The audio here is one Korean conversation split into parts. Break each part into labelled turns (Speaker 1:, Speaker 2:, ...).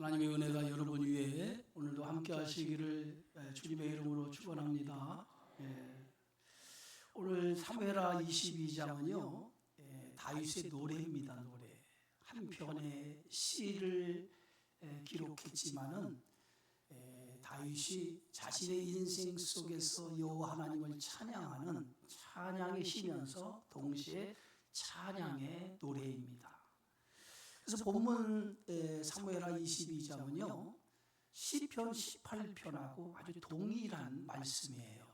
Speaker 1: 하나님의 은혜가 여러분 위에 오늘도 함께 하시기를 주님의 이름으로 축원합니다. 오늘 사무엘하 22장은요 다윗의 노래입니다. 노래 한 편의 시를 기록했지만은 다윗이 자신의 인생 속에서 여호와 하나님을 찬양하는 찬양의 시면서 동시에 찬양의 노래입니다. 그래서 본문 사무엘하 22장은요 시편 18편하고 아주 동일한 말씀이에요.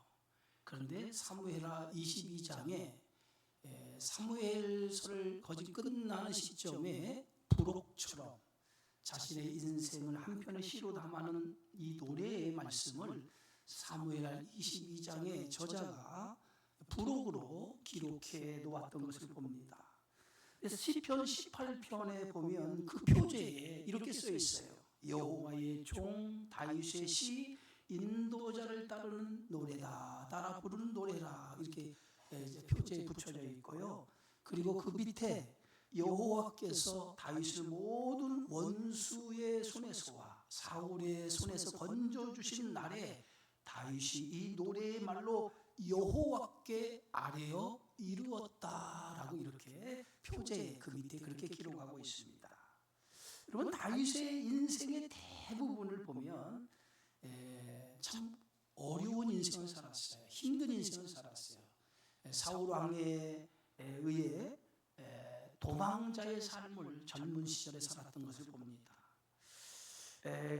Speaker 1: 그런데 사무엘하 22장에 사무엘서를 거의 끝나는 시점에 부록처럼 자신의 인생을 한 편의 시로 담아놓은 이 노래의 말씀을 사무엘하 22장의 저자가 부록으로 기록해 놓았던 것을 봅니다. 그래서 시편 18편에 보면 그 표제에 이렇게 써 있어요. 여호와의 종 다윗의 시 인도자를 따르는 노래다, 따라 부르는 노래라, 이렇게 표제에 붙여져 있고요. 그리고 그 밑에 여호와께서 다윗을 모든 원수의 손에서와 사울의 손에서 건져주신 날에 다윗이 이 노래의 말로 여호와께 아뢰어 이루었다라고 이렇게 표제에 그 밑에 그렇게 기록하고 있습니다. 여러분, 다윗의 인생의 대부분을 보면 참 어려운 인생을 살았어요. 힘든 인생을 살았어요. 사울 왕에 의해 도망자의 삶을 젊은 시절에 살았던 것을 봅니다.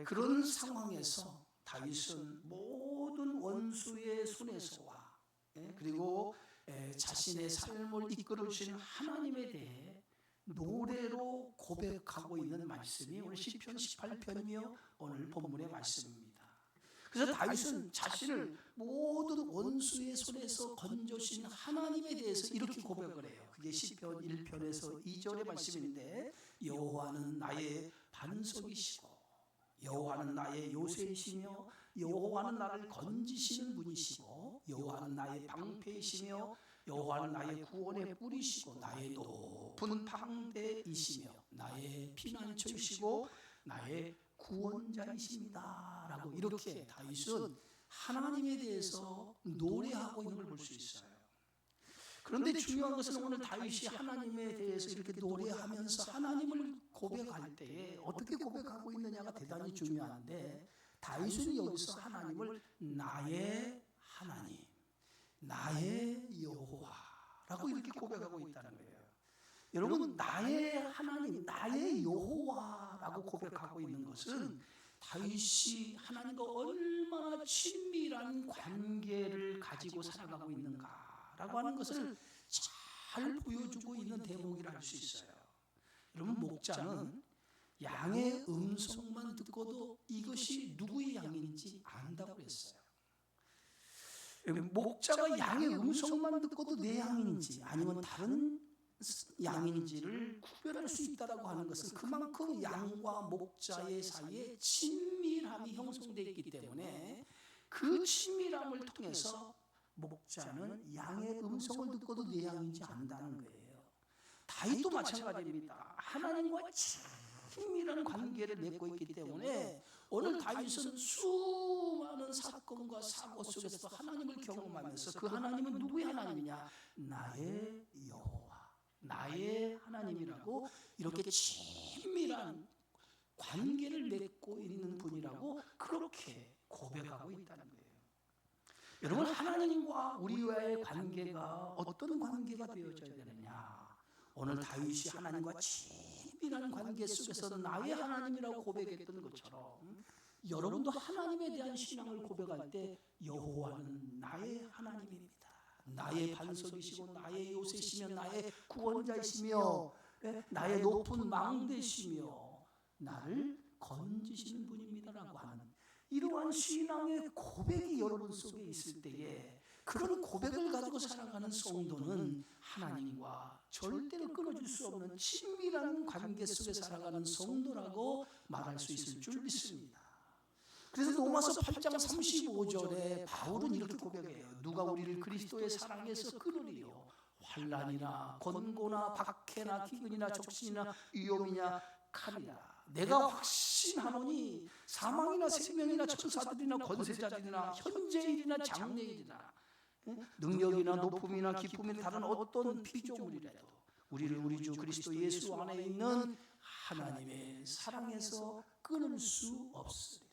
Speaker 1: 그런 상황에서 다윗은 모든 원수의 손에서와 그리고 자신의 삶을 이끌어주신 하나님에 대해 노래로 고백하고 있는 말씀이 오늘 시편 18편이며 오늘 본문의 말씀입니다. 그래서 다윗은 자신을 모든 원수의 손에서 건져주신 하나님에 대해서 이렇게 고백을 해요. 그게 시편 1편에서 2절의 말씀인데, 여호와는 나의 반석이시고 여호와는 나의 요새이시며 여호와는 나를 건지시는 분이시고 여호와는 나의 방패이시며 여호와는 나의 구원의 뿌리시고 나의 높은 방대이시며 나의 피난처이시고 나의 구원자이십니다 라고 이렇게 다윗은 하나님에 대해서 노래하고 있는 걸 볼 수 있어요. 그런데 중요한 것은 오늘 다윗이 하나님에 대해서 이렇게 노래하면서 하나님을 고백할 때에 어떻게 고백하고 있느냐가 대단히 중요한데, 다윗은 여기서 하나님을 나의 하나님, 나의 여호와라고 이렇게 고백하고 있다는 거예요. 여러분, 나의 하나님, 나의 여호와라고 고백하고 있는 것은 다윗이 하나님과 얼마나 친밀한 관계를 가지고 살아가고 있는가라고 하는 것을 잘 보여주고 있는 대목이라 할 수 있어요. 여러분, 목자는 양의 음성만 듣고도 이것이 누구의 양인지 안다고 그랬어요. 목자가 양의 음성만 듣고도 내 양인지 아니면 다른 양인지를 구별할 수 있다고 하는 것은 그만큼 양과 목자의 사이에 친밀함이 형성되어 있기 때문에 그 친밀함을 통해서 목자는 양의 음성을 듣고도 내 양인지 안다는 거예요. 다윗도 마찬가지입니다. 하나님과 친밀한 관계를 맺고 있기 때문에 오늘 다윗은 수많은 사건과 사고 속에서 하나님을 경험하면서 그 하나님은 누구의 하나님이냐? 나의 여호와, 나의 하나님이라고 이렇게 친밀한 관계를 맺고 있는 분이라고 그렇게 고백하고 있다는 거예요. 여러분, 하나님과 우리와의 관계가 어떤 관계가 되어져야 되느냐? 오늘 다윗이 하나님과 친밀한 관계 속에서 나의 하나님이라고 고백했던 것처럼 여러분도 하나님에 대한 신앙을 고백할 때 여호와는 나의 하나님입니다, 나의 반석이시고 나의 요새시며 나의 구원자이시며 나의 높은 망대시며 나를 건지시는 분입니다라고 하는 이러한 신앙의 고백이 여러분 속에 있을 때에 그런 고백을 가지고 살아가는 성도는 하나님과 절대로 끊어질 수 없는 친밀한 관계 속에 살아가는 성도라고 말할 수 있을 줄 믿습니다. 그래서 로마서 8장 35절에 바울은 이렇게 고백해요. 누가 우리를 그리스도의 사랑에서 끊으리요? 환난이나 권고나 박해나 기근이나 적신이나 위험이냐 칼이라. 내가 확신하노니 사망이나 생명이나 천사들이나 권세자들이나 현재일이나 장래일이나 능력이나 높음이나 기쁨이나 다른 어떤 피조물이라도 우리를 우리 주 그리스도 예수 안에 있는 하나님의 사랑에서 끊을 수 없습니다.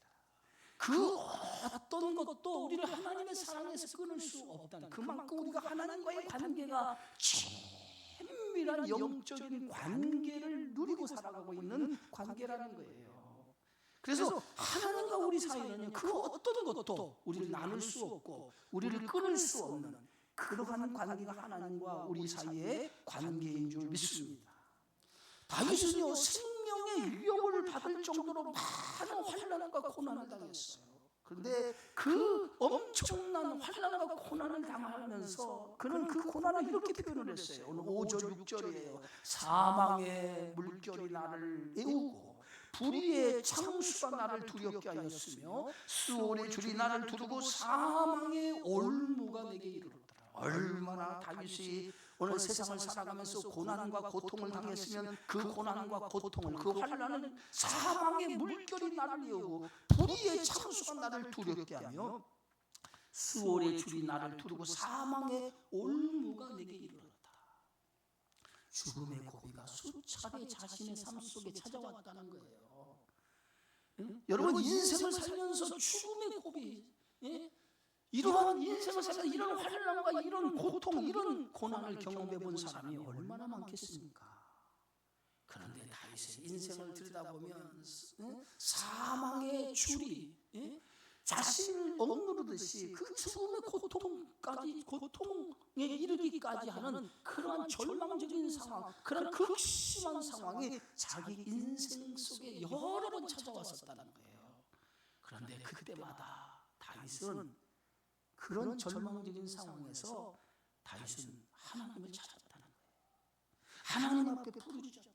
Speaker 1: 그 어떤 것도 우리를 하나님의 사랑에서 끊을 수 없다는, 그만큼 우리가 하나님과의 관계가 친밀한 영적인 관계를 누리고 살아가고 있는 관계라는 거예요. 그래서 하나님과 우리 사이는 그 어떤 것도 우리를 나눌 수 없고 우리를 끊을 수 없는 그러한 관계가 하나님과 우리 사이의 관계인 줄 믿습니다. 다윗은요, 생명의 위협을 받을 정도로 많은 환난과 고난을 당했어요. 그런데 그 엄청난 환난과 고난을 당하면서 그는 그 고난을 이렇게 표현을 했어요. 오늘 5절 6절이에요. 사망의 물결이 나를 애우고 불의의 창수가 나를 두렵게 하였으며 수월의 줄이 나를 두르고 사망의 올무가 내게 이르렀더라. 얼마나 다윗이 오늘 세상을 살아가면서 고난과 고통을 당했으면 그 고난과 고통을, 그 환난은 사망의 물결이 나를 이루고 불의의 창수가 나를 두렵게 하며 수월의 줄이 나를 두르고 사망의 올무가 내게 이르렀다. 죽음의 고비가 수차례 자신의 삶 속에 찾아왔다는 거예요. 여러분, 인생을 살면서 죽음의 고비, 이러한 인생을 살면서 이런 환난과 이런 고통, 이런 고난을 경험해 본 사람이 얼마나 많겠습니까? 그런데 다윗의 인생을 들여다보면 사망의 줄이 자신을 억누르듯이 그 죽음의 고통에 이르기까지 하는 그러한 절망적인 상황, 그런 극심한 상황이 자기 인생 속에 여러 번 찾아왔었다는 거예요. 그런데 그때마다 다윗은 그런 절망적인 상황에서 다윗은 하나님을 찾았다는 거예요. 하나님 앞에 부르짖었다는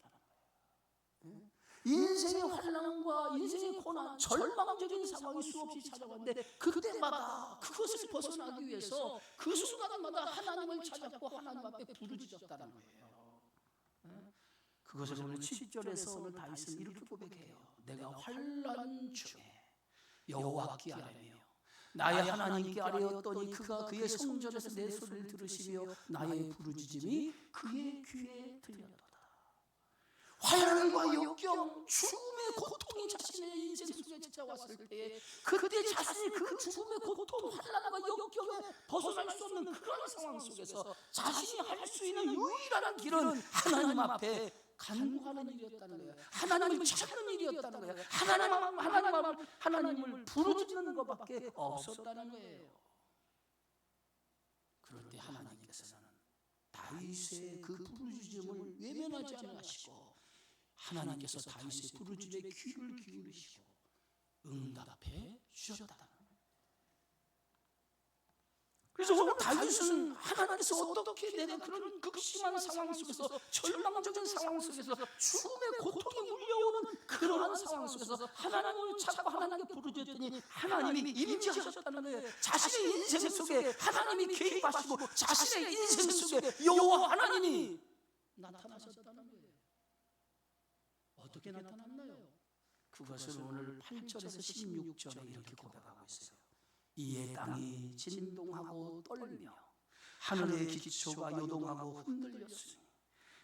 Speaker 1: 거예요. 인생의 환난과 인생의 고난, 절망적인 상황이 수없이 찾아왔는데 그때마다 그것을 벗어나기 위해서 그 순간마다 하나님을 찾았고 하나님 앞에 부르짖었다는 거예요. 그것을 오늘 7절에서 오늘 다윗은 이렇게 고백해요. 내가 환난 중에 여호와께 아뢰며 나의 하나님께 아뢰었더니 그가 그의 성전에서 내 소리를 들으시며 나의 부르짖음이 그의 귀에 들렸도다. 환난과 역경, 죽음의 고통이 자신의 인생 속에 찾아왔을 때에 그때 자신이 그 죽음의 고통, 환난과 역경에 벗어날 수 없는 그런 상황 속에서 자신이 할 수 있는 유일한 길은 하나님 앞에 간구하는 일이었다는 거예요. 하나님을 찾는 일이었다는 거예요. 하나님을 부르짖는 것밖에 없었다는 거예요. 그런데 하나님께서는 다윗의 그 부르짖음을 외면하지 않으시고 하나님께서 다윗의 부르짖음에 귀를 기울이시고 응답해 주셨다는 거예요. 그래서 오늘 다윗은 하나님께서 어떻게 내가 그런 극심한 상황 속에서, 절망적인 상황 속에서, 죽음의 고통이 물려오는 그러한 상황 속에서 하나님을 찾고 하나님께 부르짖더니 하나님이 임재하셨다는 거예요. 자신의 인생 속에 하나님이 개입하시고 자신의 인생 속에 여호와 하나님이 나타나셨다는 거예요. 어떻게 나타났나요? 그것을 오늘 8절에서 16절에 이렇게 고백하고 있어요. 이에 땅이 진동하고 떨며 하늘의 기초가 요동하고 흔들렸으니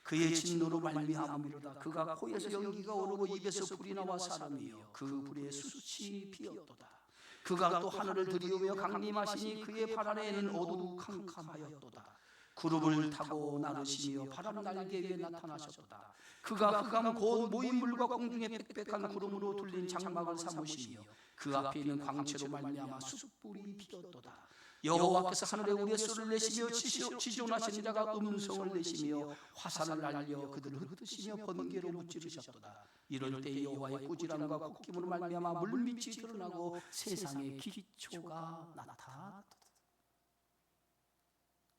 Speaker 1: 그의 진노로 말미암음이로다. 그가 코에서 연기가 오르고 입에서 불이 나와 사람이요 그 불에 숯이 피었도다. 그가 또 하늘을 들이우며 강림하시니 그의 발 아래에는 어두컴컴하였도다. 구름을 타고 나르시며 바람 날개 위에 나타나셨도다. 그가 흑암 곧 모인물과 공중에 빽빽한 구름으로 둘린 장막을 삼으시며 그 앞에 있는 광채로 말미암아 숯불이 피었도다. 여호와께서 하늘에 우레소를 내시며 지존하신 자가 음성을 내시며 화살을 날려 그들을 흩으시며 번개로 무찌르셨도다. 이럴 때 여호와의 꾸지람과 콧김으로 말미암아 물밑이 드러나고 세상의 기초가 나타났다.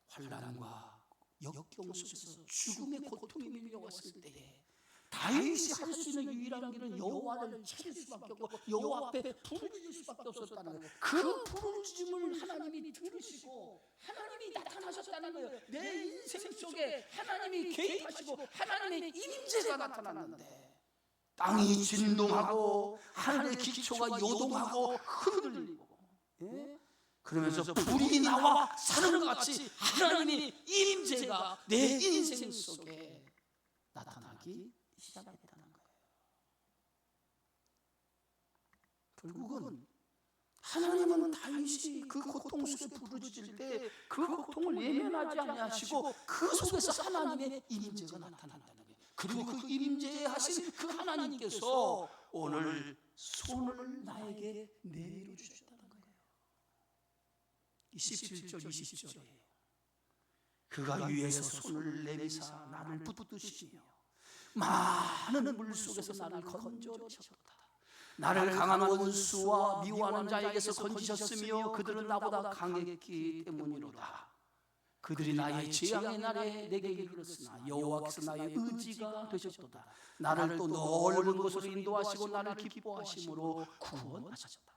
Speaker 1: 환난과 역경 속에서 죽음의 고통이 밀려왔을 때에 다윗이 할 수 있는 유일한 길은 여호와를 찾을 수밖에 없고 여호와 앞에 부르짖을 수밖에 없었다는 거예요. 그 부르짖음을 하나님이 들으시고 하나님이 나타나셨다는 거예요. 내 인생 속에 하나님이 개입하시고 하나님의 임재가 나타났는데 땅이 진동하고 하늘의 기초가 요동하고 흔들리고, 예? 그러면서 불이 나와 사는 것 같이 하나님의 임재가 내 인생 속에 나타나기 시작했다는 거예요. 결국은 하나님은 다윗이 그 고통 속에 부르짖을 때 그 고통을 예면하지 아니하시고 그 속에서 하나님의 임재가 나타난다는 거예요. 그리고 그 임재하신 그 하나님께서 오늘 손을 나에게 내밀어 주셨다는 거예요. 17절 20절에 그가 위에서 손을 내미사 나를 붙드시며 많은 물 속에서 나를 건져내셨다. 나를 강한 원수와 미워하는 자에게서 건지셨으며 그들은 나보다 강했기 때문이로다. 그들이 나의 재앙의 날에 내게 이르렀으나 여호와께서 나의 의지가 되셨도다. 나를 또 넓은 곳으로 인도하시고 나를 기뻐하심으로 구원하셨다.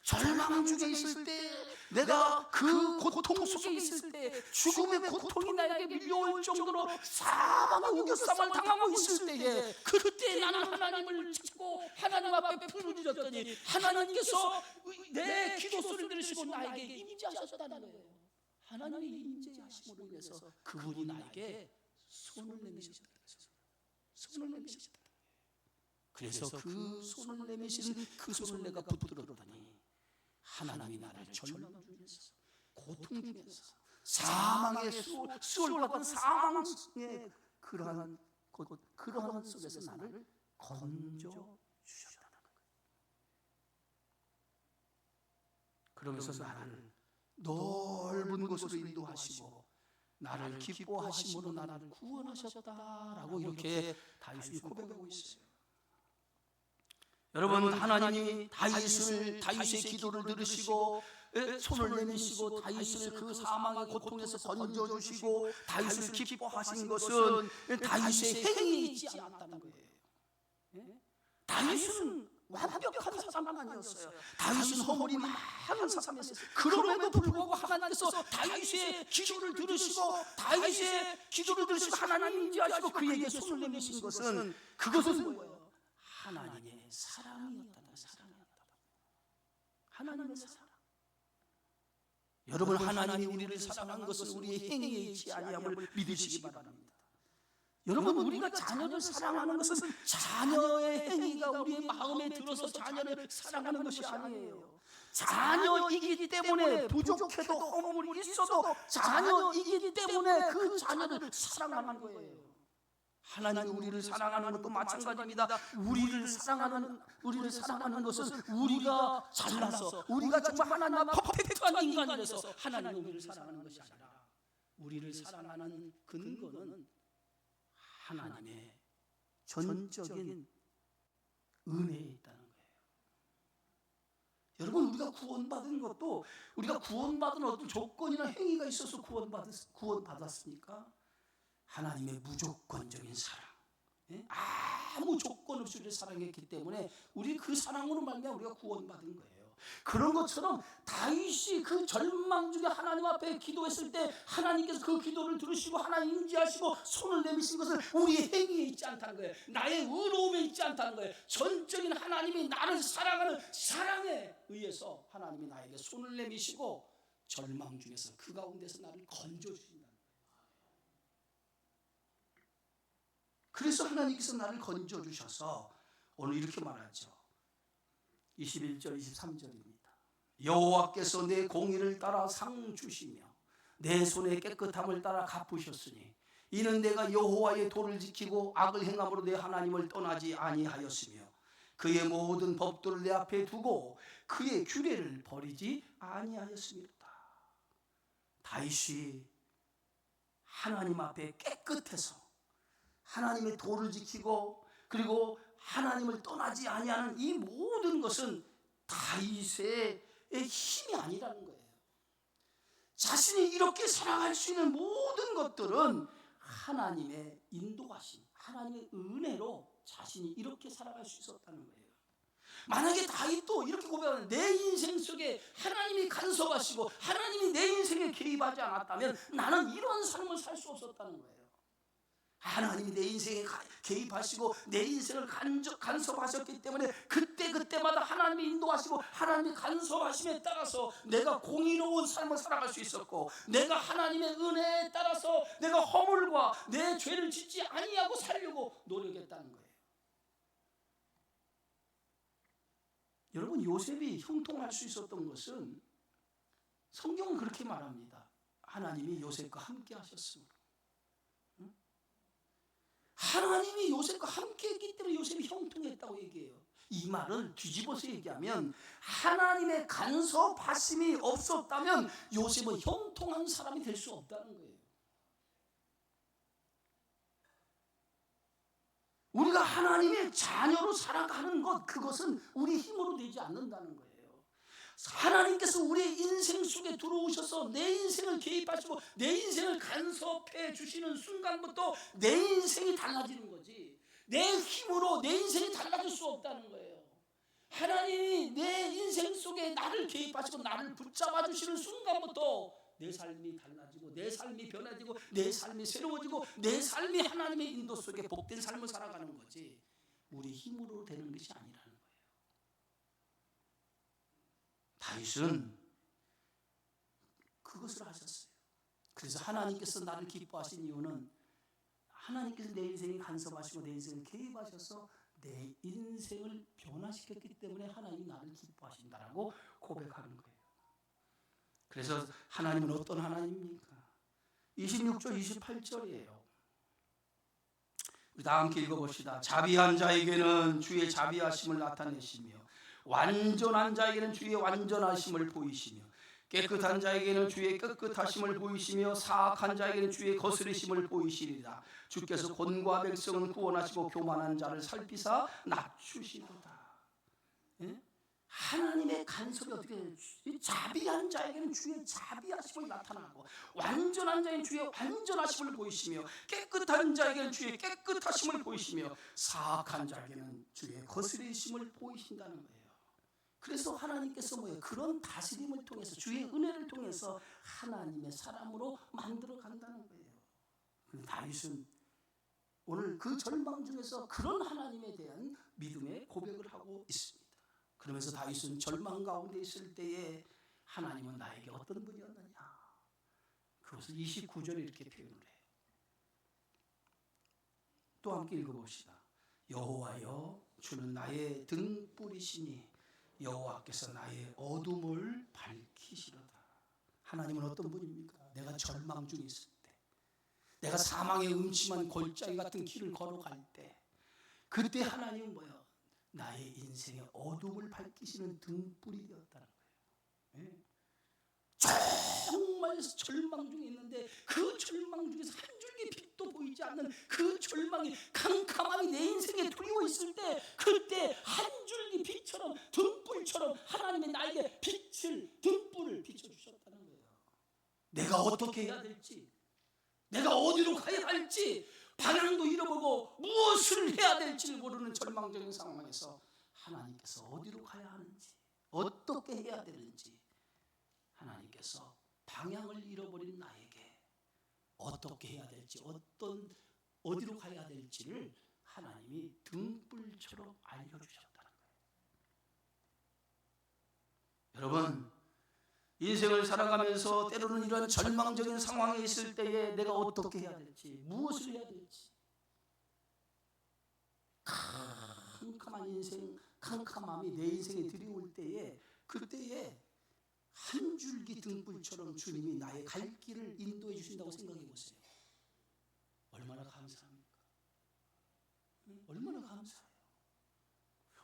Speaker 1: 절망 중에 있을 때, 내가 그 고통 속에 있을 때, 죽음의 고통이 나에게 밀려올 정도로 사망의 우겨쌈을 당하고 있을 때에, 그때 나는 하나님을 찾고 하나님 앞에 부르짖었더니 하나님께서 내 기도 소리를 들으시고 나에게 임재하셨다는 거예요. 하나님의 임재하심으로 인해서 그분이 나에게 손을 내미셨다. 손을 내미셨다. 그래서 그 손을 내미신 그 손을 내가 붙들었더니 하나님이 나를 절망 중에서, 고통 중에서, 사망의 수월 같은 사망의 그러한 속에서 나를 건져 주셨다는 거예요. 그러면서 나를 넓은 곳으로 인도하시고 나를 기뻐하심으로 나를 구원하셨다라고 이렇게 다윗이 고백하고 있어요. 여러분, 하나님이 다윗의 기도를 들으시고 손을 내미시고 다윗을 그 사망의 고통에서 건져주시고 다윗을 기뻐하신 것은 다윗의 행위에 있지 않았다는 거예요. 다윗은 완벽한 사람 아니었어요. 다윗은 허물이 많은 사람이었어요. 그럼에도 불구하고 하나님께서 다윗의 기도를 들으시고 하나님 인지하시고 그에게 손을 내미신 것은, 그것은 뭐예요? 하나님의 사랑이었다는 거예요. 하나님의 사랑. 여러분, 하나님이 우리를 사랑한 것은 우리의 행위에 있지 아니함을 믿으시기 바랍니다. 여러분, 우리가 자녀를 사랑하는 것은 자녀의 행위가 우리의 마음에 들어서 자녀를 사랑하는 것이 아니에요. 자녀이기 때문에 부족해도 허물이 있어도 자녀이기 때문에 그 자녀를 사랑하는 거예요. 하나님이 우리를 사랑하는 것도 마찬가지입니다. 우리를 사랑하는 것은 우리가 잘나서, 우리가 정말 하나님 앞에 퍼펙트한 인간이라서 하나님이 우리를 사랑하는 것이 아니라, 우리를 사랑하는 근거는 하나님의 전적인 은혜에 있다는 거예요. 여러분, 우리가 구원받은 것도, 우리가 구원받은 어떤 조건이나 행위가 있어서 구원받았습니까? 하나님의 무조건적인 사랑, 아무 조건 없이 우리를 사랑했기 때문에 우리 그 사랑으로 말미암아 우리가 구원받은 거예요. 그런 것처럼 다윗이 그 절망 중에 하나님 앞에 기도했을 때 하나님께서 그 기도를 들으시고 하나님 인지하시고 손을 내미신 것은 우리의 행위에 있지 않다는 거예요. 나의 의로움에 있지 않다는 거예요. 전적인 하나님이 나를 사랑하는 사랑에 의해서 하나님이 나에게 손을 내미시고 절망 중에서 그 가운데서 나를 건져주신다는 거예요. 그래서 하나님께서 나를 건져주셔서 오늘 이렇게 말하죠. 21절 23절입니다. 여호와께서 내 공의를 따라 상 주시며 내 손의 깨끗함을 따라 갚으셨으니 이는 내가 여호와의 도를 지키고 악을 행함으로 내 하나님을 떠나지 아니하였으며 그의 모든 법도를 내 앞에 두고 그의 규례를 버리지 아니하였습니다. 다윗이 하나님 앞에 깨끗해서 하나님의 도를 지키고 그리고 하나님을 떠나지 아니하는 이 모든 것은 다윗의 힘이 아니라는 거예요. 자신이 이렇게 살아갈 수 있는 모든 것들은 하나님의 인도하심, 하나님의 은혜로 자신이 이렇게 살아갈 수 있었다는 거예요. 만약에 다윗도 이렇게 고백하는, 내 인생 속에 하나님이 간섭하시고 하나님이 내 인생에 개입하지 않았다면 나는 이런 삶을 살 수 없었다는 거예요. 하나님이 내 인생에 개입하시고 내 인생을 간섭하셨기 때문에 그때마다 하나님이 인도하시고 하나님이 간섭하심에 따라서 내가 공의로운 삶을 살아갈 수 있었고, 내가 하나님의 은혜에 따라서 내가 허물과 내 죄를 짓지 아니하고 살려고 노력했다는 거예요. 여러분, 요셉이 형통할 수 있었던 것은 성경은 그렇게 말합니다. 하나님이 요셉과 함께 하셨으므로. 하나님이 요셉과 함께 했기 때문에 요셉이 형통했다고 얘기해요. 이 말을 뒤집어서 얘기하면 하나님의 간섭하심이 없었다면 요셉은 형통한 사람이 될 수 없다는 거예요. 우리가 하나님의 자녀로 살아가는 것, 그것은 우리 힘으로 되지 않는다는 거예요. 하나님께서 우리의 인생 속에 들어오셔서 내 인생을 개입하시고 내 인생을 간섭해 주시는 순간부터 내 인생이 달라지는 거지, 내 힘으로 내 인생이 달라질 수 없다는 거예요. 하나님이 내 인생 속에 나를 개입하시고 나를 붙잡아 주시는 순간부터 내 삶이 달라지고 내 삶이 변화되고 내 삶이 새로워지고 내 삶이 하나님의 인도 속에 복된 삶을 살아가는 거지, 우리 힘으로 되는 것이 아니라는 거예요. 다윗은 그것을 하셨어요. 그래서 하나님께서 나를 기뻐하신 이유는 하나님께서 내 인생에 간섭하시고 내 인생을 개입하셔서 내 인생을 변화시켰기 때문에 하나님이 나를 기뻐하신다라고 고백하는 거예요. 그래서 하나님은 어떤 하나님입니까? 26절 28절이에요. 우리 다 함께 읽어봅시다. 자비한 자에게는 주의 자비하심을 나타내시며 완전한 자에게는 주의 완전하심을 보이시며 깨끗한 자에게는 주의 깨끗하심을 보이시며 사악한 자에게는 주의 거스르심을 보이시리라. 주께서 곤고와 백성은 구원하시고 교만한 자를 살피사 낮추시도다. 예? 하나님의 간섭이 어떻게 돼요? 자비한 자에게는 주의 자비하심을 나타나고 완전한 자에게는 주의 완전하심을 보이시며 깨끗한 자에게는 주의 깨끗하심을 보이시며 사악한 자에게는 주의 거스르심을 보이신다는 거예요. 그래서 하나님께서 뭐예요? 그런 다스림을 통해서 주의 은혜를 통해서 하나님의 사람으로 만들어 간다는 거예요. 다윗은 오늘 그 절망 중에서 그런 하나님에 대한 믿음의 고백을 하고 있습니다. 그러면서 다윗은 절망 가운데 있을 때에 하나님은 나에게 어떤 분이었느냐, 그것을 29절에 이렇게 표현을 해요. 또 함께 읽어봅시다. 여호와여, 주는 나의 등불이시니 여호와께서 나의 어둠을 밝히시로다. 하나님은 어떤 분입니까? 내가 절망 중에 있을 때, 내가 사망의 음침한 골짜기 같은 길을 걸어갈 때, 그때 하나님은 뭐예요? 나의 인생의 어둠을 밝히시는 등불이 되었다는 거예요. 네? 정말 절망 중에 있는데 그 절망 중에서 한 줄기 빛도 보이지 않는 그 절망이, 캄캄함이 내 인생에 두리워 있을 때, 그때 한 줄기 빛처럼, 등불처럼 하나님이 나에게 등불을 비춰주셨다는 거예요. 내가 어떻게 해야 될지, 내가 어디로 가야 할지, 방향도 잃어보고 무엇을 해야 될지 모르는 절망적인 상황에서 하나님께서 어디로 가야 하는지, 어떻게 해야 되는지, 하나님께서 방향을 잃어버린 나에게 어떻게 해야 될지, 어디로 가야 될지를 하나님이 등불처럼 알려주셨다는 거예요. 여러분, 인생을 살아가면서 때로는 이런 절망적인 상황에 있을 때에 내가 어떻게 해야 될지, 무엇을 해야 될지, 캄캄한 인생, 캄캄함이 내 인생에 들이올 때에, 그때에 한 줄기 등불처럼 주님이 나의 갈 길을 인도해 주신다고 생각해 보세요. 얼마나 감사합니까? 얼마나 감사해요.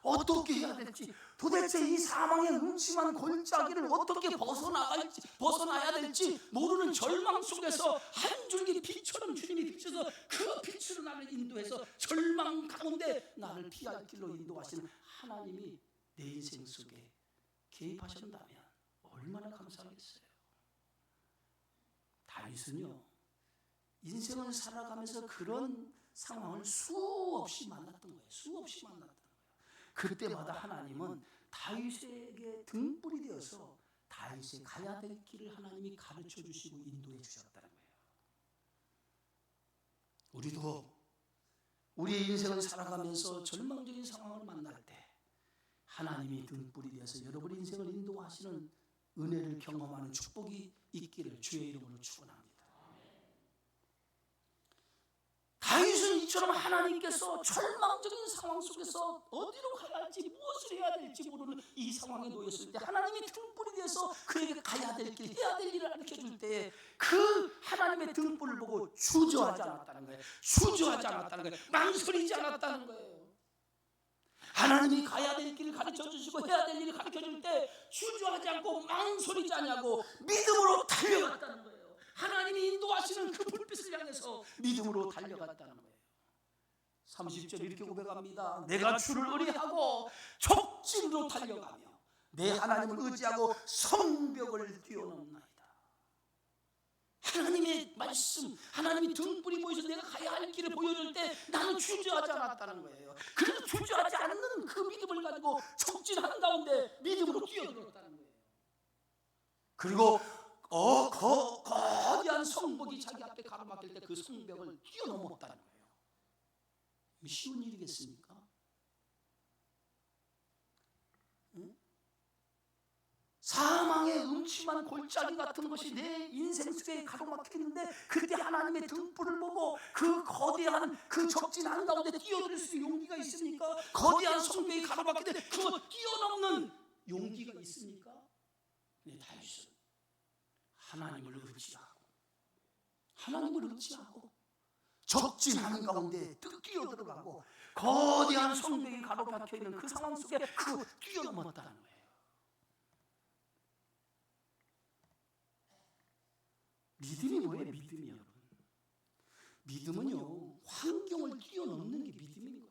Speaker 1: 어떻게 해야 될지, 도대체 이 사망의 음침한 골짜기를 어떻게 벗어나야 될지 모르는 절망 속에서 한 줄기 빛처럼 주님이 비춰서 그 빛으로 나를 인도해서 절망 가운데 나를 피할 길로 인도하시는 하나님이 내 인생 속에 개입하신다면 얼마나 감사하겠어요. 다윗은요, 인생을 살아가면서 그런 상황을 수없이 만났던 거예요. 수없이 만났던 거예요. 그때마다 하나님은 다윗에게 등불이 되어서 다윗이 가야 될 길을 하나님이 가르쳐 주시고 인도해 주셨다는 거예요. 우리도 우리의 인생을 살아가면서 절망적인 상황을 만날 때 하나님이 등불이 되어서 여러분의 인생을 인도하시는 은혜를 경험하는 축복이 있기를 주의 이름으로 축원합니다. 다윗은 이처럼 하나님께서 절망적인 상황 속에서 어디로 가야 할지 무엇을 해야 될지 모르는 이 상황에 놓였을 때 하나님이 등불이 되어서 그에게 가야 될 길, 해야 될 일을 가르쳐줄 때 그 하나님의 등불을 보고 주저하지 않았다는 거예요. 주저하지 않았다는 거예요. 망설이지 않았다는 거예요. 하나님이 가야 될 길을 가르쳐 주시고 해야 될 일을 가르쳐 줄 때 주저하지 않고 망설이지 않냐고 믿음으로 달려갔다는 거예요. 하나님이 인도하시는 그 불빛을 향해서 믿음으로 달려갔다는 거예요. 30절 이렇게 고백합니다. 내가 주를 의뢰하고 족진으로 달려가며 내 하나님을 의지하고 성벽을 뛰어넘나이다. 하나님의 말씀, 하나님이 등불이 보여서 내가 가야 할 길을 보여줄 때 나는 주저하지 않았다는 거예요. 그래서 주저하지 않는 그 믿음을 가지고 촉진하는 가운데 믿음으로 뛰어들었다는 거예요. 그리고 거대한 성벽이 자기 앞에 가로막힐 때 그 성벽을 뛰어넘었다는 거예요. 쉬운 일이겠습니까? 응? 사망의 음침한 골짜기 같은 것이 내 인생 속에 가로막히는데 그때 하나님의 등불을 보고 그 거대한 그 적진한 가운데 뛰어들 수 있는 용기가 있습니까? 거대한 성벽이 가로막히는데 그거 뛰어넘는 용기가 있습니까? 네, 다윗은 하나님을 의지하고 적진한 가운데 뛰어들어가고 거대한 성벽이 가로막혀 있는 그 상황 속에 그 뛰어넘었다는 거예요. 믿음이 뭐예요? 믿음이 여러분. 믿음은요, 환경을 뛰어넘는 게 믿음인 거예요.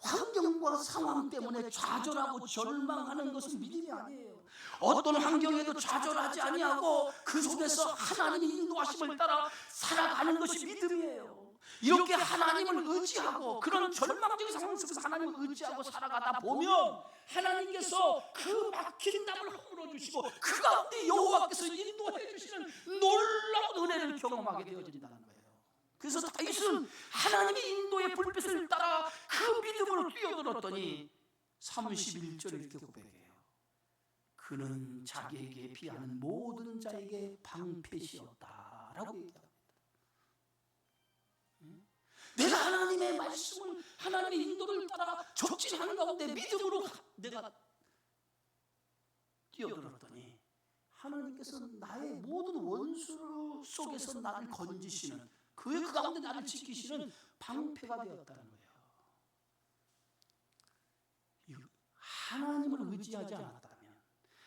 Speaker 1: 환경과 상황 때문에 좌절하고 절망하는 것은 믿음이 아니에요. 어떤 환경에도 좌절하지 아니하고 그 속에서 하나님의 인도하심을 따라 살아가는 것이 믿음이에요. 이렇게 하나님을 의지하고 그런 절망적인 상황 속에서 하나님을 의지하고 살아가다 보면 하나님께서 그 막힌 담을 허물어 주시고 그 가운데 여호와께서 인도해 주시는 놀라운 은혜를 경험하게 되어진다는 거예요. 그래서 다윗은 하나님의 인도의 불빛을 따라 그 믿음으로 뛰어들었더니 31절에 이렇게 고백해요. 그는 자기에게 피하는 모든 자에게 방패시었다라고 얘기합니다. 내가 하나님의 말씀을, 하나님의 인도를 따라 적진하는 가운데 믿음으로 내가 뛰어들었더니 하나님께서 나의 모든 원수 속에서 나를 건지시는 그 가운데 나를 지키시는 방패가 되었다는 거예요. 하나님을 의지하지 않았다면,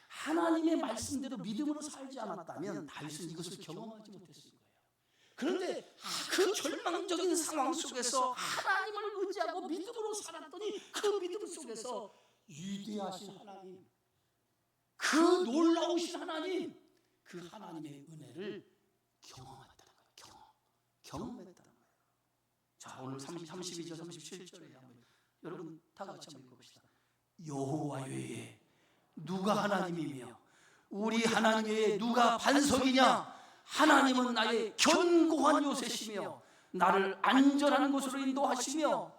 Speaker 1: 하나님의 말씀대로 믿음으로 살지 않았다면 다윗은 이것을 경험하지 못했을 거예요. 그런데 그 절망적인 상황 속에서 하나님을 의지하고 믿음으로 살았더니 그 믿음 속에서 위대하신 하나님, 그 놀라우신 하나님, 그 하나님의 은혜를 경험했다는 거예요. 경험했다는 거예요. 자, 오늘 32절, 37절에 한번 여러분 다 같이 한번 읽어봅시다. 여호와 외에 누가 하나님이며 우리 하나님 외에 누가 반석이냐? 하나님은 나의 견고한 요새시며 나를 안전한 곳으로 인도하시며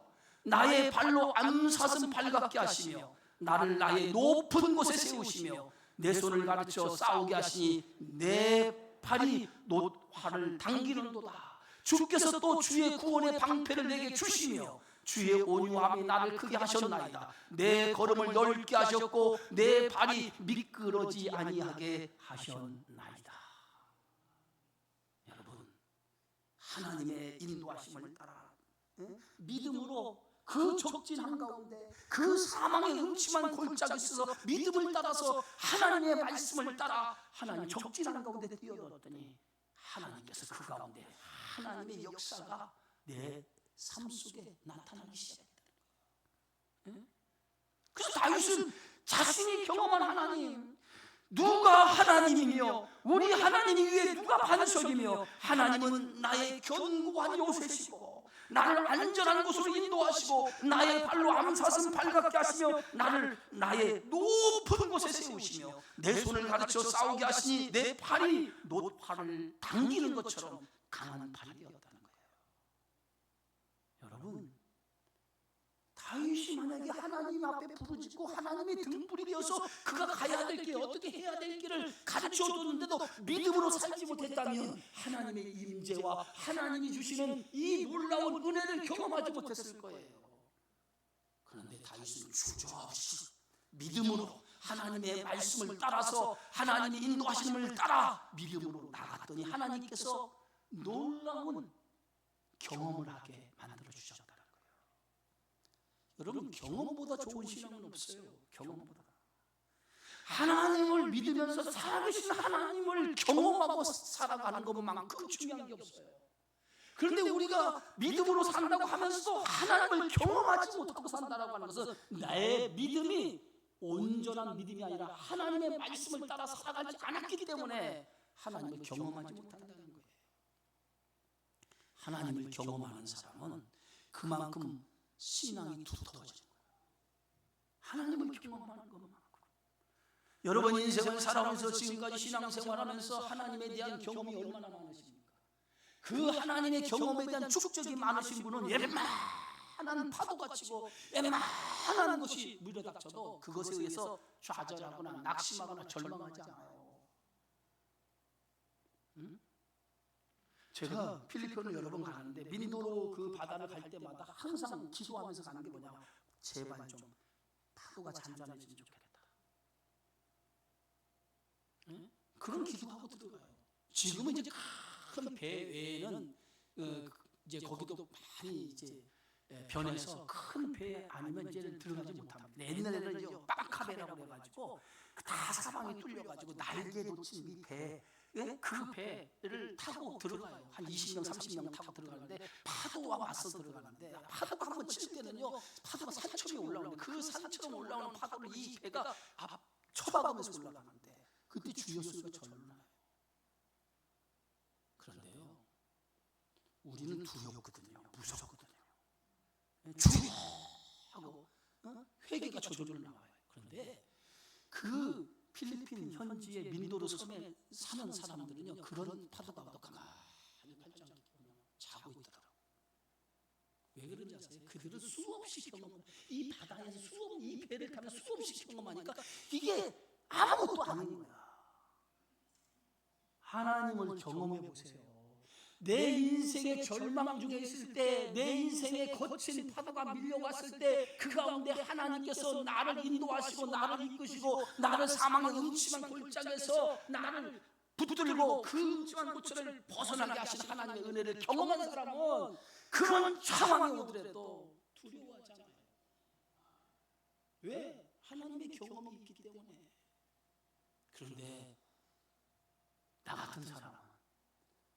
Speaker 1: 나의 발로 암사슴 발같게 하시며 나를 나의 높은 곳에 세우시며 내 손을 가르쳐 싸우게 하시니 내 팔이 노화를 당기는도다. 주께서 또 주의 구원의 방패를 내게 주시며 주의 온유함이 나를 크게 하셨나이다. 내 걸음을 넓게 하셨고 내 발이 미끄러지 아니하게 하셨나이다. 여러분, 하나님의 인도하심을 따라 믿음으로 그 적진한 가운데 그 사망의 음침한 골짜기 있어서 믿음을 따라서 하나님의 말씀을 따라 하나님 적진한 가운데 뛰어들었더니 하나님께서 그 가운데 하나님의 역사가 내 삶 속에 나타나기 시작했다. 그래서 다윗은 자신이 경험한 하나님, 누가 하나님이며 우리 하나님 위에 누가 반석이며 하나님은 나의 견고한 요새시고 나를 안전한 곳으로 인도하시고 나의 발로 암사슴 발같게 하시며 나를 나의 높은 곳에 세우시며 내 손을 가르쳐 싸우게 하시니 내 팔이 노화를 당기는 것처럼 강한 팔이 되었다는 거예요. 여러분, 다윗이 만약에 하나님 앞에 부르짖고 하나님의 등불이 되어서 그가 가야 될 길, 어떻게 해야 될 길을 가르쳐 줬는데도 믿음으로 살지 못했다면 하나님의 임재와 하나님이 주시는 이 놀라운 은혜를 경험하지 못했을 거예요. 그런데 다윗은 주저없이 믿음으로 하나님의 말씀을 따라서 하나님의 인도하심을 따라 믿음으로 나갔더니 하나님께서 놀라운 경험을 하게 만들어 주셨다는 거예요. 여러분, 경험보다 좋은 신앙은 없어요. 경험보다. 하나님을 믿으면서 살아계신 하나님을 경험하고 살아가는 것만큼 중요한 게 없어요. 그런데 우리가 믿음으로 산다고 하면서도 하나님을 경험하지 못하고 산다고 하는 것은 나의 믿음이 온전한 믿음이 아니라 하나님의 말씀을 따라 살아가지 않았기 때문에 하나님을 경험하지 못한다는 거예요. 하나님을 경험하는 사람은 그만큼 신앙이 두터워지는 거예요. 하나님을 경험하는 것만큼. 여러분 인생을 살아오면서 지금까지 신앙생활하면서 하나님에 대한 경험이 얼마나 많으십니까? 그 하나님의 경험에 대한 축적이 많으신 분은 웬만한 파도가 치고 웬만한 것이 물려닥쳐도 그것에 의해서 좌절하거나 낙심하거나 절망하지 않아요. 제가 필리핀을 여러 번 가는데 민도로 그 바다를 갈 때마다 항상 기도하면서 가는 게 뭐냐, 제발 좀 파도가 잔잔해지면 좋겠다. 그런 기도하고 들어가요. 지금은 이제 큰 배 외에는 이제 거기도 많이 이제 변해서 큰 배 아니면 이제는 들어가지 못합니다. 옛날에는 이제 빵카배라고 그래가지고 다 사방이 뚫려가지고 날개 놓친 이 배, 그 배를 타고 들어가요. 한 20명, 30명 타고 들어가는데 파도와 맞서 들어가는데 파도가 한번 칠 때는요, 파도가 산처럼 올라오는데 그 산처럼 올라오는 파도를 이 배가 쳐박으면서 올라가는데 그때 주 예수가 절로 나요. 그런데요, 우리는 두렵거든요. 무섭거든요. 주여 하고 회개가 저절로 나와요. 그런데 그 필리핀 현지의 민도르 섬에 사는 사람들은요, 그런 파도가 와도 가만히 팔짱 끼고 자고 있더라고요. 왜 그런지 아세요? 그들은 수없이 경험, 이 바다에서 이 배를 타면 수없이 경험하니까 이게 아무것도 아닌 거야. 하나님을 경험해 보세요. 내 인생의 절망 중에 있을 때, 내 인생의 거친 파도가 밀려왔을 때 그 가운데 하나님께서 나를 인도하시고 나를 이끄시고 나를 사망의 음침한 골짜기에서 나를 붙들고 그 음침한 골짜기를 벗어나게 하신 하나님의 은혜를 경험한 사람은 그런 상황이 오더라도 두려워하지 않아요. 왜? 하나님의 경험이 있기 때문에. 그런데 나 같은 사람은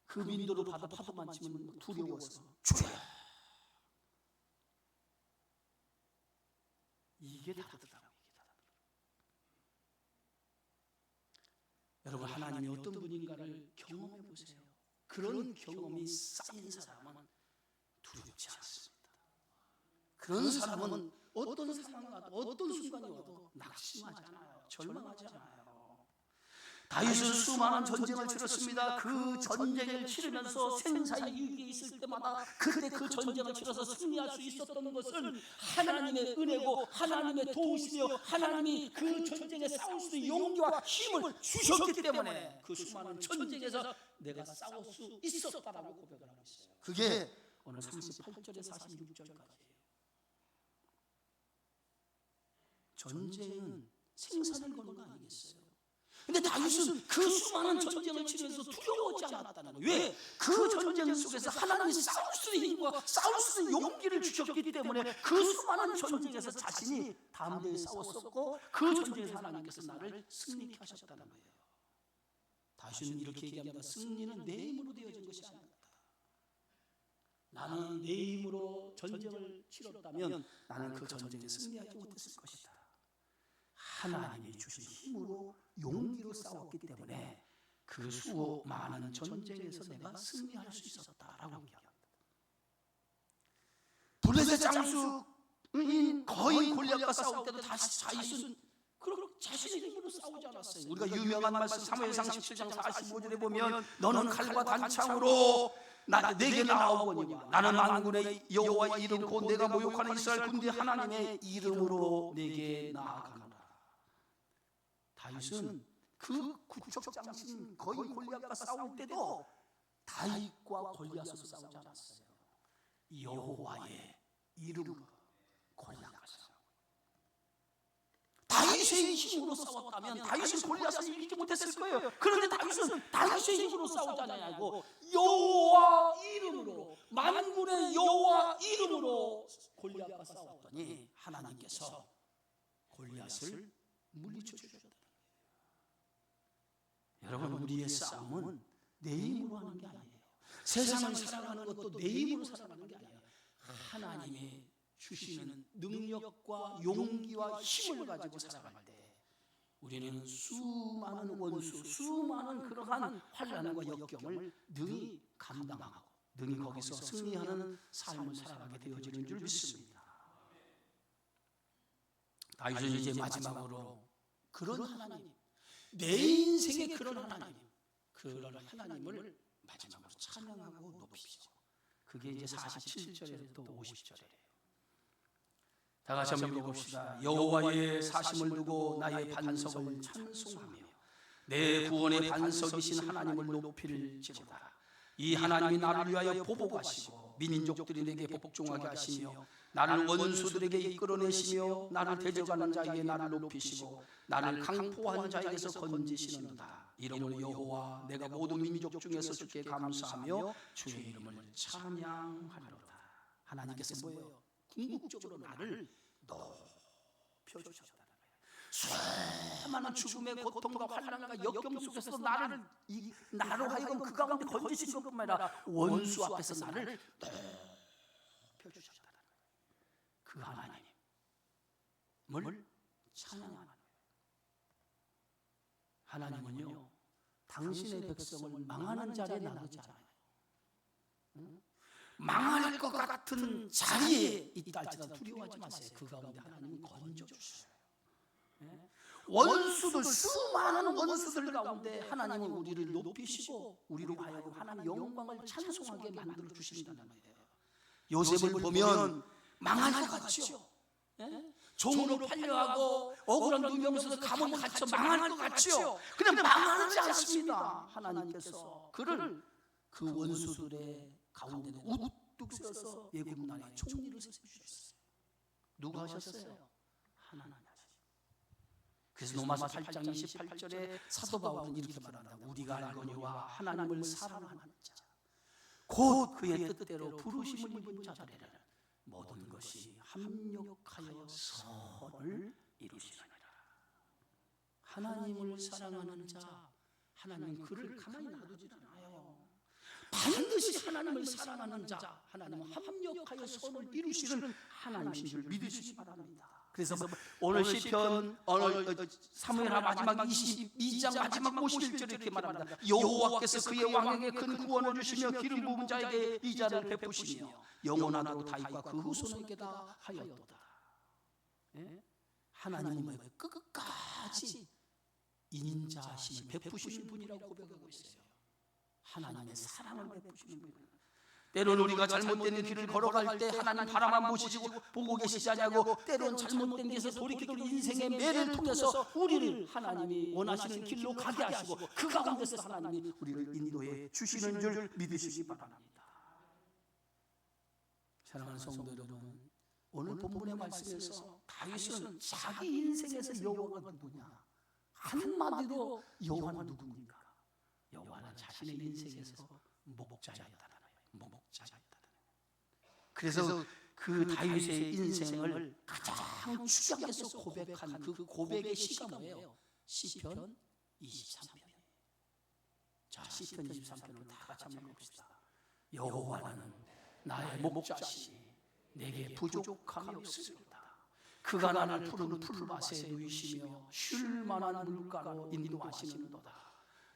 Speaker 1: 그 민도로 바다 파도만 치면 두려워서 주여, 이게 다르더라고요. 여러분, 하나님이 어떤 분인가를 경험해 보세요. 그런 경험이 쌓인 사람은 두렵지 않습니다. 그런 사람은 어떤 상황이 와도 어떤 순간이 와도 낙심하지 않아요. 절망하지 않아요. 다윗은 수많은 전쟁을 치렀습니다. 그 전쟁을 치르면서 생사의 위기에 있을 때마다 그때 그 전쟁을 치러서 승리할 수 있었던 것은 하나님의 은혜고 하나님의 도우시며 하나님이 그 전쟁에 싸울 수 있는 용기와 힘을 주셨기 때문에 그 수많은 전쟁에서 내가 싸울 수 있었다라고 고백을 하고 있어요. 그게 오늘 38절에 46절까지예요. 전쟁은 생사를 거는 거 아니겠어요? 근데 다윗은 그 수많은 전쟁을 치면서 두려워하지 않았다는 거예요. 왜? 그 전쟁 속에서 하나님이 싸울 수 있는 힘과 싸울 수 있는 용기를 주셨기 때문에 그 수많은 전쟁에서 자신이 담대히 싸웠었고 그 전쟁에서 하나님께서 나를 승리케 하셨다는 거예요. 다윗은 이렇게 얘기합니다. 승리는 내 힘으로 되어진 것이 아니다. 나는 내 힘으로 전쟁을 치렀다면 나는 그 전쟁에 승리하지 못했을 것이다. 하나님이 주신 힘으로 용기로 싸웠기 때문에 그 수많은 전쟁에서 내가 승리할 수 있었다라고 얘기합니다. 블레셋 장수인 거인 골리앗과 싸울 때도 다윗은 자신의 힘으로 싸우지 않았어요. 우리가 유명한 말씀 사무엘상 17장 45절에 보면 너는 칼과 단창으로 내게 나오거니와 나는 만군의 여호와 이름 곧 내가 모욕하는 이스라엘 군대 하나님의 이름으로 내게 나아가노라. 다윗은 그 국적장신 거의 골리앗과 싸울 때도 다윗과 골리앗으로 싸우지 않았어요. 여호와의 이름으로 골리앗과 싸웠어요. 다윗의 힘으로 싸웠다면 다윗은 골리앗을 이기지 못했을 거예요. 그런데 다윗은 다윗의 힘으로 싸우지 않냐고 여호와 이름으로, 만군의 여호와 이름으로 골리앗과 싸웠더니 하나님께서 골리앗을 물리쳐 주셨다. 여러분, 우리의 싸움은 내 힘으로 하는 게 아니에요. 세상을 살아가는 것도 내 힘으로 살아가는 게 아니에요. 하나님이 주시는 능력과 용기와 힘을 가지고 살아갈 때 우리는 수많은 원수, 수많은 그러한 환난과 역경을 능히 감당하고 능히 거기서 승리하는 삶을 살아가게 되어지는 줄 믿습니다. 다윗은 이제 마지막으로 그런 하나님, 내 인생의 그런 하나님, 그런 하나님을 마지막으로 찬양하고 높이죠. 그게 이제 47절에서 또 50절이에요. 다 같이 한번 읽어봅시다. 여호와의 사심을 두고 나의 반석을 찬송하며 내 구원의 반석이신 하나님을 높일지로다. 이 하나님이 나를 위하여 보복하시고 민족들이 내게 복종하게 하시며 나를 원수들에게 이끌어내시며 나를 대적하는 자에게 나를 높이시고 나를 강포한 자에게서 건지시는도다. 이러므로 여호와 내가 모든 민족 중에서 주께 감사하며 주의 이름을 찬양하리로다. 하나님께서 뭐예요? 궁극적으로 나를 높여주셨다는 거예요. 수많은 죽음의 고통과 환난과 역경 속에서 나로 하여금 그 가운데 건지신 것뿐만 아니라 원수 앞에서 나를 높여주셨다는 거예요. 그 하나님을 찬양하는 거예요. 하나님은요, 당신의 백성을 망하는 자리에 놔두지 않아요. 망할 것 같은 자리에 있다 할지라도 두려워하지 마세요. 그 가운데 하나님은 건져주셔요. 원수들, 수많은 원수들 가운데 하나님은 우리를 높이시고 우리로 하여금 하나님의 영광을 찬송하게 만들어 주신다는 거예요. 요셉을 보면 망할 것 같죠? 종으로 팔려가고 억울한 누명에서 감옥에 갇혀 망할 것 같죠? 근데 망하지 않습니다. 하나님께서 그를 그 원수들의 가운데는 우뚝 세워서 예굽 나라의 총리를 세우셨어요. 누가 하셨어요? 하나님 하셨어요. 그래서 로마서 8장 28절에 사도 바울은 이렇게 말한다. 우리가 알거니와 하나님을 사랑하는 자 곧 그의 뜻대로 부르심을 입은 자들에는 모든 것이 합력하여 선을 이루시느니라. 하나님을 사랑하는 자, 하나님은 그를 가만히 놔두지 않아요. 반드시 하나님을 사랑하는 자, 하나님은 합력하여 선을 이루시는 하나님이신 줄 믿으시기 바랍니다. 그래서 오늘 시편 사무엘하 마지막 22장 마지막 51절에 이렇게 말합니다. 여호와께서 그의 왕에게 큰 구원을 주시며 기름 부은 자에게 이자를 베푸시며 영원하고 다윗과 그 후손에게다 하였도다. 하나님은 끝까지 인자하심을 베푸시는 분이라고 고백하고 있어요. 하나님의 사랑을 베푸시는 분. 때로는 우리가 잘못된 길을 걸어갈 때 하나님 바라만 보고 계시지 않냐고, 때로는 잘못된 길에서 돌이키는 인생의 매를 통해서 우리를 하나님이 원하시는 길로 가게 하시고 그 가운데서 하나님이 우리를 인도해 주시는 줄 믿으시기 바랍니다. 사랑하는 성도 여러분, 오늘 본문의 말씀에서 다윗은 자기 인생에서 여호와가 누구냐, 한마디로 여호와는 누굽니까? 여호와는 자신의 인생에서 목자였다. 그래서 그 다윗의 인생을 가장 추격해서 고백한 그 고백의 시가 뭐예요? 시편 23편. 자, 시편 23편을 다 같이 한번 봅시다. 여호와는 나의 목자시니 내게 부족함이 없으리로다. 그가 나를 푸른 풀밭에 누이시며 쉴 만한 물가로 인도하시는도다.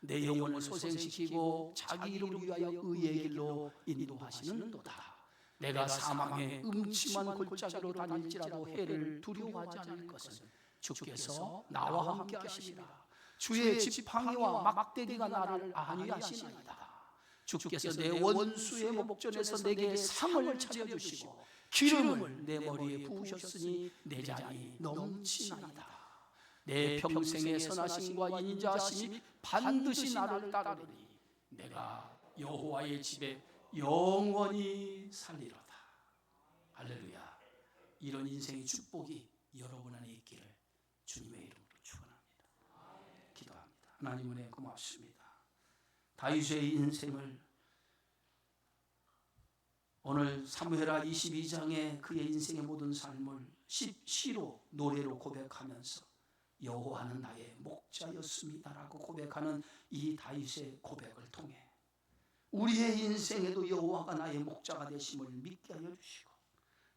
Speaker 1: 내 영혼을 소생시키고 자기 이름을 위하여 의의 길로 인도하시는도다. 내가 사망의 음침한 골짜기로 다닐지라도 해를 두려워하지 않을 것은 주께서 나와 함께 하시리라. 주의 지팡이와 막대기가 나를 안위하시나이다. 주께서 내 원수의 목전에서 내게 상을 차려주시고 기름을 내 머리에 부으셨으니 내 잔이 넘치나이다. 내 평생의 선하심과 인자하심이 반드시 나를 따르리니 내가 여호와의 집에 영원히 살리로다. 할렐루야. 이런 인생의 축복이 여러분 안에 있기를 주님의 이름으로 축원합니다. 기도합니다. 하나님 은혜 고맙습니다. 다윗의 인생을 오늘 사무엘하 22장에 그의 인생의 모든 삶을 시로 노래로 고백하면서 여호와는 나의 목자였습니다라고 고백하는 이 다윗의 고백을 통해 우리의 인생에도 여호와가 나의 목자가 되심을 믿게 하여 주시고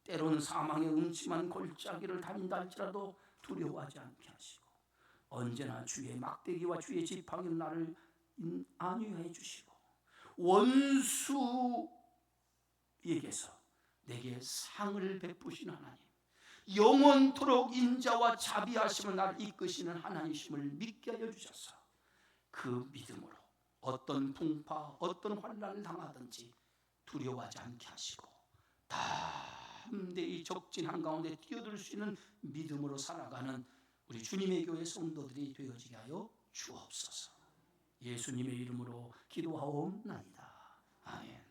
Speaker 1: 때로는 사망의 음침한 골짜기를 다닌다 할지라도 두려워하지 않게 하시고 언제나 주의 막대기와 주의 지팡이로 나를 안위해 주시고 원수에게서 내게 상을 베푸신 하나님, 영원토록 인자와 자비하심을 나를 이끄시는 하나님이심을 믿게 하여 주셔서 그 믿음으로 어떤 풍파, 어떤 환난을 당하든지 두려워하지 않게 하시고 담대히 적진 한가운데 뛰어들 수 있는 믿음으로 살아가는 우리 주님의 교회 성도들이 되어지게 하여 주옵소서. 예수님의 이름으로 기도하옵나이다. 아멘.